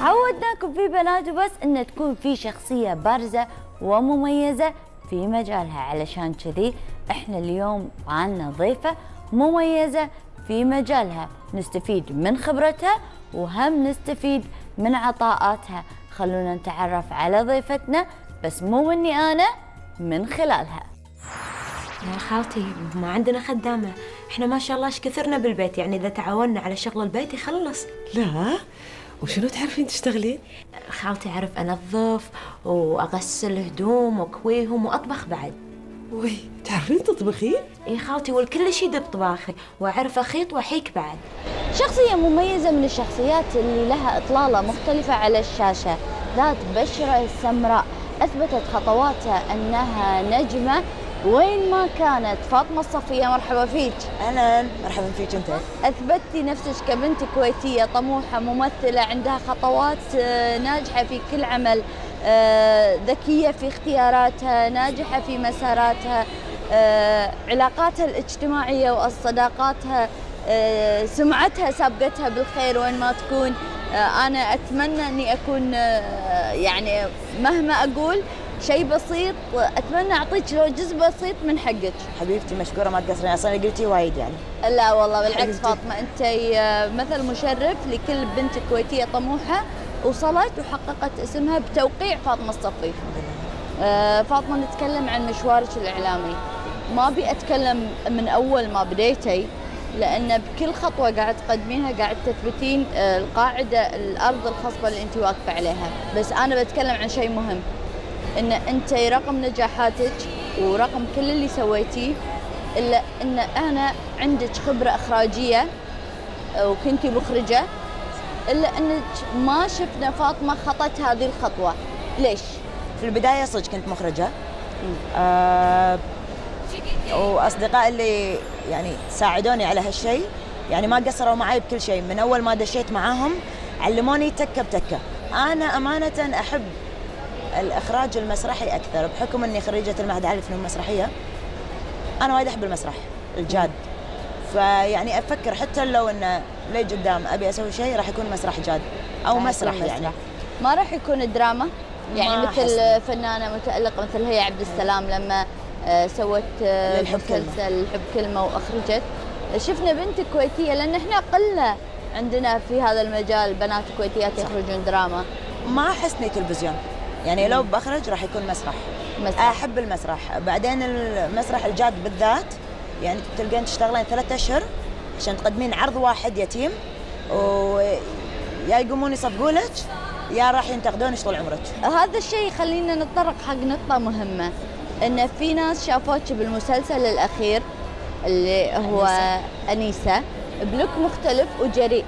عودناكم في بنات وبس ان تكون في شخصية بارزة ومميزة في مجالها، علشان كذي احنا اليوم عنا ضيفة مميزة في مجالها، نستفيد من خبرتها وهم نستفيد من عطاءاتها. خلونا نتعرف على ضيفتنا، بس مو مني انا، من خلالها. يا خالتي ما عندنا خدامة، احنا ما شاء الله ايش كثرنا بالبيت، يعني اذا تعاوننا على شغل البيت يخلص. لا، وشنو تعرفين تشتغلين؟ خالتي أعرف أنظف وأغسل هدوم وأكويهم وأطبخ بعد. وي، تعرفين تطبخين؟ إيه خالتي، والكل شيء بطباخي، وأعرف أخيط وأحيك بعد. شخصية مميزة من الشخصيات اللي لها إطلالة مختلفة على الشاشة، ذات بشرة سمراء، أثبتت خطواتها أنها نجمة وين ما كانت. فاطمة الصفية، مرحبا فيك. أهلا، مرحبا فيك أنت. أثبتي نفسك كبنت كويتية طموحة، ممثلة، عندها خطوات ناجحة في كل عمل، ذكية في اختياراتها، ناجحة في مساراتها، علاقاتها الاجتماعية وصداقاتها، سمعتها سابقتها بالخير وين ما تكون. أنا أتمنى أني أكون يعني مهما أقول شيء بسيط، أتمنى أعطيك لو جزء بسيط من حقك. حبيبتي مشكورة، ما تقصرين، أصلا قلتي وايد يعني. لا والله بالعكس فاطمة، أنت مثل مشرف لكل بنت كويتية طموحة وصلت وحققت اسمها بتوقيع فاطمة الصفي. فاطمة، نتكلم عن مشوارك الإعلامي. ما أبي أتكلم من أول ما بديتي، لأن بكل خطوة قاعد تقدمينها قاعد تثبتين القاعدة، الأرض الخصبة اللي أنت واقفة عليها. بس أنا بتكلم عن شيء مهم، ان انت رقم نجاحاتك ورقم كل اللي سويتيه، الا ان انا عندك خبره اخراجيه وكنتي مخرجه، الا انك ما شفنا فاطمه خطت هذه الخطوه. ليش؟ في البداية صدق كنت مخرجة، وأصدقائي اللي يعني ساعدوني على هالشيء يعني ما قصروا معي بكل شيء. من أول ما دشيت معاهم علموني تكة بتكة. أنا أمانة أحب الإخراج المسرحي أكثر، بحكم أني خريجة المعهد العالي للفنون المسرحية. أنا وايد أحب المسرح الجاد، فيعني أفكر حتى لو أنه لي قدام أبي أسوي شيء راح يكون مسرح جاد أو مسرح يعني. ما راح يكون دراما يعني مثل فنانة متألقة مثل هي عبد السلام لما سوت مسلسل الحب كلمة وأخرجت. شفنا بنت كويتية، لأن إحنا قلة عندنا في هذا المجال بنات كويتيات يخرجون دراما. ما أحسني تلفزيون يعني، لو بخرج راح يكون مسرح. أحب المسرح. بعدين المسرح الجاد بالذات يعني تلقين تشتغلين 3 أشهر عشان تقدمين عرض واحد يتيم، ويا يقومون يصفقوا لك يا راح ينتقدونك طول عمرك. هذا الشيء يخلينا نتطرق حق نقطة مهمة، إن في ناس شافوك بالمسلسل الأخير اللي هو أنيسة بلوك مختلف وجريء،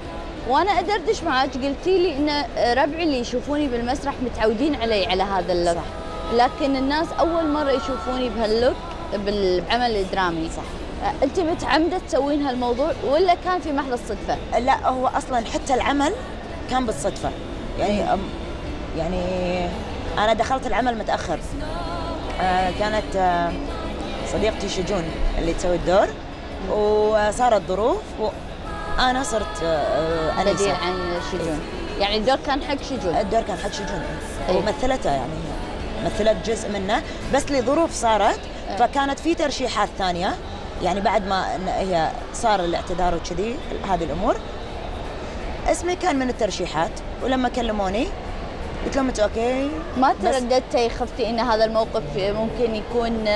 وانا ادردش معاك قلتي لي ان ربعي اللي يشوفوني بالمسرح متعودين علي على هذا اللوك، لكن الناس اول مره يشوفوني بهاللوك بالعمل الدرامي. صح. انت متعمده تسوين هالموضوع ولا كان في محض الصدفه؟ لا، هو اصلا حتى العمل كان بالصدفه يعني انا دخلت العمل متاخر. كانت صديقتي شجون اللي تسوي الدور، وصارت ظروف أنا صرت بديل عن شجون. يعني الدور كان حق شجون؟ الدور كان حق شجون ومثلته، يعني مثلت جزء منه، بس لظروف صارت فكانت في ترشيحات ثانية يعني بعد ما هي صار الاعتذار وكذي هذه الأمور. اسمي كان من الترشيحات، ولما كلموني قلت لهم أوكي. ما ترددتي خفتي إن هذا الموقف ممكن يكون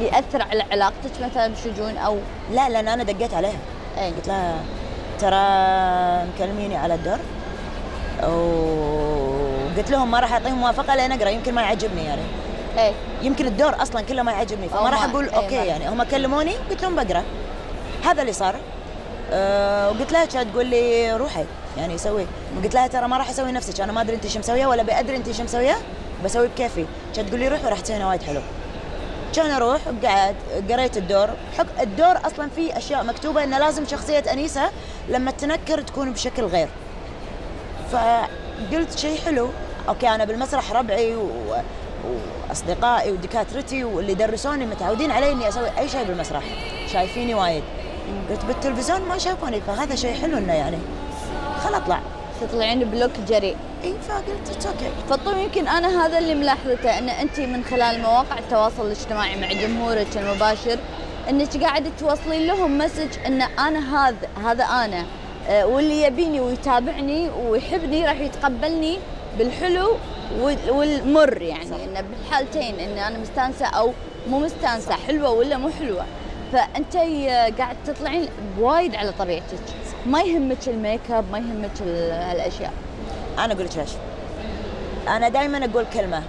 يأثر على علاقتك مثلا بشجون أو؟ لا، لأن أنا دقيت عليها. قلت لها ترى مكلميني على الدور، وقلت لهم ما راح اعطيهم موافقه لين اقرا، يمكن ما يعجبني يعني. يمكن الدور اصلا كله ما يعجبني، فما راح اقول اوكي يعني. هم كلموني قلت لهم بقرا. هذا اللي صار. وقلت لها كانت تقول لي روحي يعني سوي. قلت لها ترى ما راح اسوي نفسك، انا ما ادري انت شو مسويه ولا بادري انت شو مسويه، بسوي بكيفي. كانت تقول لي روحي وراح تسوينه وايد حلو. كان اروح وقعد قريت الدور. الدور اصلا فيه اشياء مكتوبه انه لازم شخصيه انيسه لما تنكر تكون بشكل غير. فقلت شيء حلو، اوكي انا بالمسرح ربعي واصدقائي ودكاترتي واللي درسوني متعودين علي اني اسوي اي شيء بالمسرح، شايفيني وايد. قلت بالتلفزيون ما شافوني، فهذا شيء حلو انه يعني خل اطلع. تطلعين بلوك جريء. اي فقلت اتس اوكي. فطوم يمكن انا هذا اللي ملاحظته، ان انت من خلال مواقع التواصل الاجتماعي مع جمهورك المباشر انك قاعده توصلين لهم مسج ان انا هذا انا، واللي يبيني ويتابعني ويحبني راح يتقبلني بالحلو والمر، يعني صح. انه بالحالتين ان انا مستانسه او مو مستانسه، حلوه ولا مو حلوه. فانت قاعد تطلعين وايد على طبيعتك، ما يهمك الميك اب، ما يهمك هالاشياء. انا اقول لك ليش. انا دائما اقول كلمه،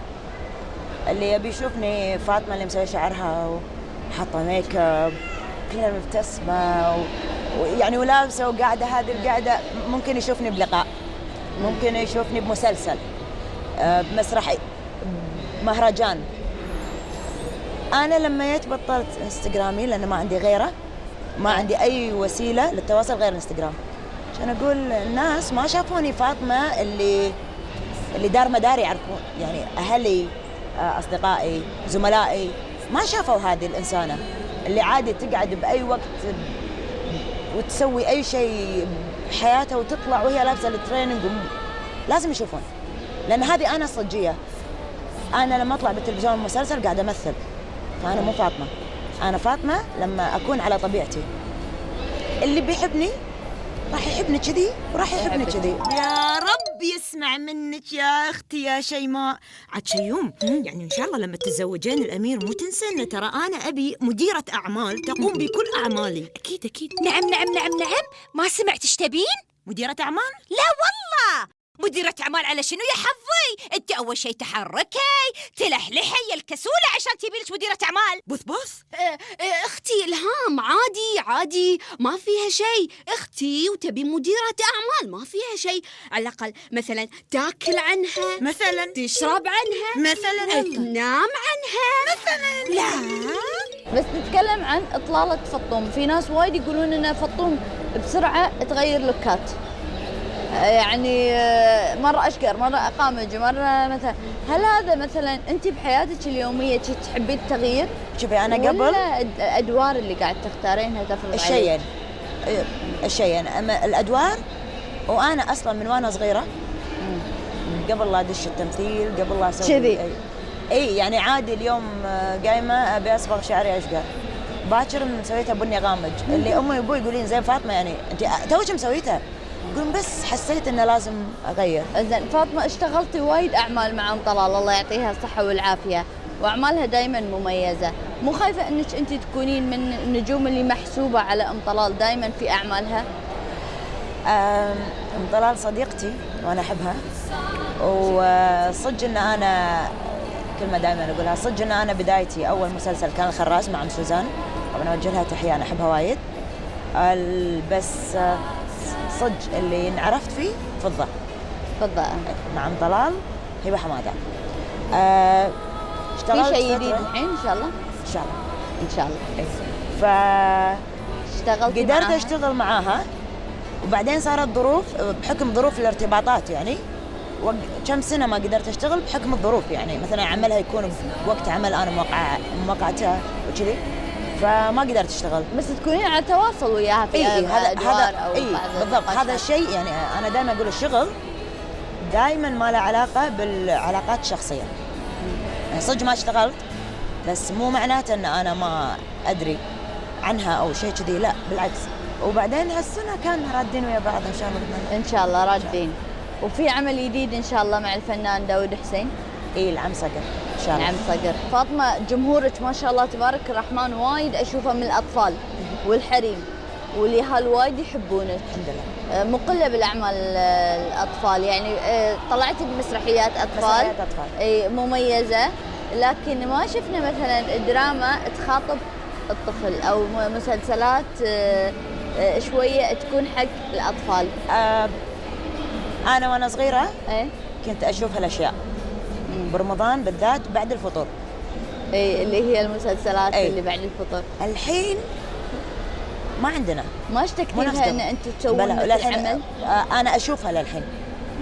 اللي يبي يشوفني فاطمه اللي مسويه شعرها وحاطه ميك اب كلها مبتسمه ويعني ولابسه وقاعده هذه القعده، ممكن يشوفني بلقاء، ممكن يشوفني بمسلسل، بمسرحي، مهرجان. انا لما جيت بطلت انستغرامي لان ما عندي غيره، ما عندي اي وسيله للتواصل غير الانستغرام، عشان اقول الناس ما شافوني فاطمه اللي دار مدار يعرفون، يعني اهلي، اصدقائي، زملائي ما شافوا هذه الانسانه اللي عادي تقعد باي وقت وتسوي اي شيء بحياتها وتطلع وهي لابسه التريننج لازم يشوفون، لان هذه انا صجيه. انا لما اطلع بالتلفزيون المسلسل قاعده امثل، فانا مو فاطمه. انا فاطمه لما اكون على طبيعتي. اللي بيحبني راح يحبني كذي وراح يحبني كذي. يا رب يسمع منك يا اختي يا شيماء. عاد شيوم، يعني ان شاء الله لما تتزوجين الامير مو تنسى ان ترى انا ابي مديره اعمال تقوم بكل اعمالي. اكيد اكيد. نعم نعم نعم نعم. ما سمعت ايش تبين؟ مديره اعمال؟ لا والله. مديرة أعمال على شنو يا حظي؟ أنت أول شيء تحركي تلحلحي يا الكسولة عشان تبي لك مديرة أعمال. بث أختي إلهام، عادي ما فيها شيء. أختي وتبي مديرة أعمال ما فيها شيء. على الأقل مثلا تاكل عنها، مثلا تشرب عنها، مثلا تنام عنها مثلا. لا بس نتكلم عن اطلاله فطوم، في ناس وايد يقولون ان فطوم بسرعه تغير لوكات، يعني مرة أشقر، مرة أقامج، مرة مثلا. هل هذا مثلا أنت بحياتك اليومية تحبين التغيير؟ شوفي أنا قبل ولا الأدوار اللي قاعد تختارينها تفرض الشيئين، أما الأدوار. وأنا أصلا من وأنا صغيرة قبل لا أدش التمثيل، قبل لا أسوي كذي أي يعني عادي اليوم قايمة أبي أصبغ شعري أشقر، باكر مسويتها بني غامج، اللي أمي وأبوي يقولين زين فاطمة يعني أنت توك مسويتها، يقولون بس حسيت إنه لازم أغير. زين فاطمة، اشتغلتي وايد أعمال مع أم طلال الله يعطيها الصحة والعافية، وأعمالها دائما مميزة، مو خايفة إنك أنت تكونين من النجوم اللي محسوبة على أم طلال دائما في أعمالها؟ أم طلال صديقتي وأنا أحبها، وصدق إن أنا كلمة دائما أقولها، صدق إن أنا بدايتي أول مسلسل كان الخراز مع أم سوزان، طبعا أوجه لها تحية، أنا أحبها وايد. بس صدق اللي انعرفت فيه فضة مع أم طلال، هبة حمادة. اشتغلت في شيء جديد الحين إن شاء الله؟ إن شاء الله إن شاء الله. اشتغلت قدرت أشتغل معاها، وبعدين صارت ظروف بحكم ظروف الارتباطات، يعني كم سنة ما قدرت أشتغل بحكم الظروف، يعني مثلا عملها يكون بوقت عمل أنا موقعتها وكذي، فما قدرت أشتغل. بس تكونين على تواصل وياها في هذا أو بالضبط. هذا الشيء يعني أنا دائما أقول الشغل دائما ما له علاقة بالعلاقات الشخصية. يعني صدق ما اشتغلت، بس مو معناته أن أنا ما أدري عنها أو شيء كذي، لا بالعكس. وبعدين هالسنة كان رادين ويا بعض إن شاء الله. إن شاء الله رادين. وفي عمل جديد إن شاء الله مع الفنان داود حسين. العم صقر إن شاء الله. العم صقر. فاطمة، جمهورك ما شاء الله تبارك الرحمن وايد أشوفه من الأطفال والحريم، واللي وايد يحبونك. الحمد لله. مقلة بالأعمال الأطفال، يعني طلعتي بمسرحيات أطفال مميزة، لكن ما شفنا مثلا دراما تخاطب الطفل أو مسلسلات شوية تكون حق الأطفال. أنا وأنا صغيرة كنت أشوف هالأشياء برمضان بالذات بعد الفطور. اللي هي المسلسلات اللي بعد الفطور. الحين ما عندنا، ما اشتكتيها ان انت تسوون العمل؟ انا اشوفها للحين،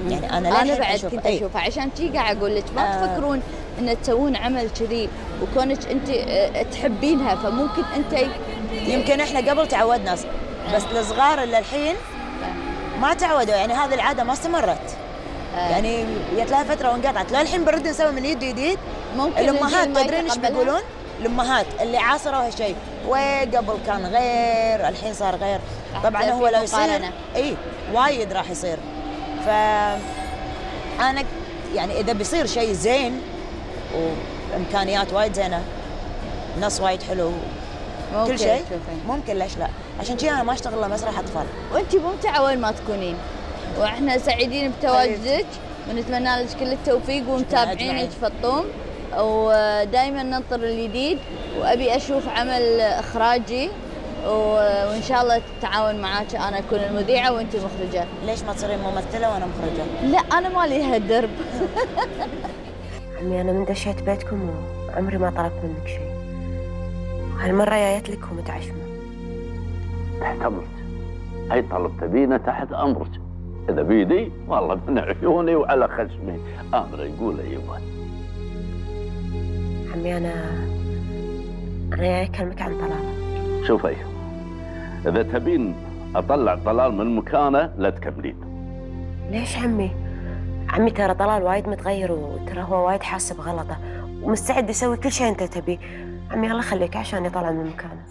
يعني انا بعد كنت اشوفها، عشان شي قاعد اقول لك ما تفكرون ان تسوون عمل كذي وكونك انت تحبينها، فممكن انت يمكن احنا قبل تعودنا، بس الصغار اللي الحين ما تعودوا، يعني هذه العاده ما استمرت. يعني جت لها فتره وانقطعت، للحين برد نسوي من يد ليد. ممكن الامهات الجيل ما تدرين ايش يتقبلها؟ بيقولون؟ الامهات اللي عاصروا هالشيء، وقبل كان غير، الحين صار غير. طبعا أحسن هو في لو يصير مقارنة. اي وايد راح يصير. ف انا يعني اذا بيصير شيء زين وامكانيات وايد زينه، نص وايد حلو، ممكن كل شيء تشوفين. ممكن، ليش لا؟ عشان كذا انا ما اشتغل الا مسرح اطفال. وانت ممتعه وين ما تكونين، واحنا سعيدين بتواجدك ونتمنى لك كل التوفيق ومتابعينك أجمعين. في الطوم، ودائما ننطر الجديد، وابي اشوف عمل اخراجي وان شاء الله التعاون معاك، انا اكون المذيعه وانت المخرجه. ليش ما تصيرين ممثله وانا مخرجه؟ لا انا ما لي هالدرب. عمي أنا من دشيت بيتكم وعمري ما طلبت منك شيء، هالمرة جايت لك ومتعشمة. تحت أمرك، أي طلب تبينه تحت أمرك. إذا بيدي والله من عيوني وعلى خشمي أمر يقول أيوه. عمي أنا جاي أكلمك عن طلال. شوفي، إذا تبين أطلع طلال من مكانه لا تكملين. ليش عمي؟ عمي ترى طلال وايد متغير، وترى هو وايد حاسس بغلطه ومستعد يسوي كل شيء أنت تبيه. عمي الله يخليك عشان يطلع من مكانه.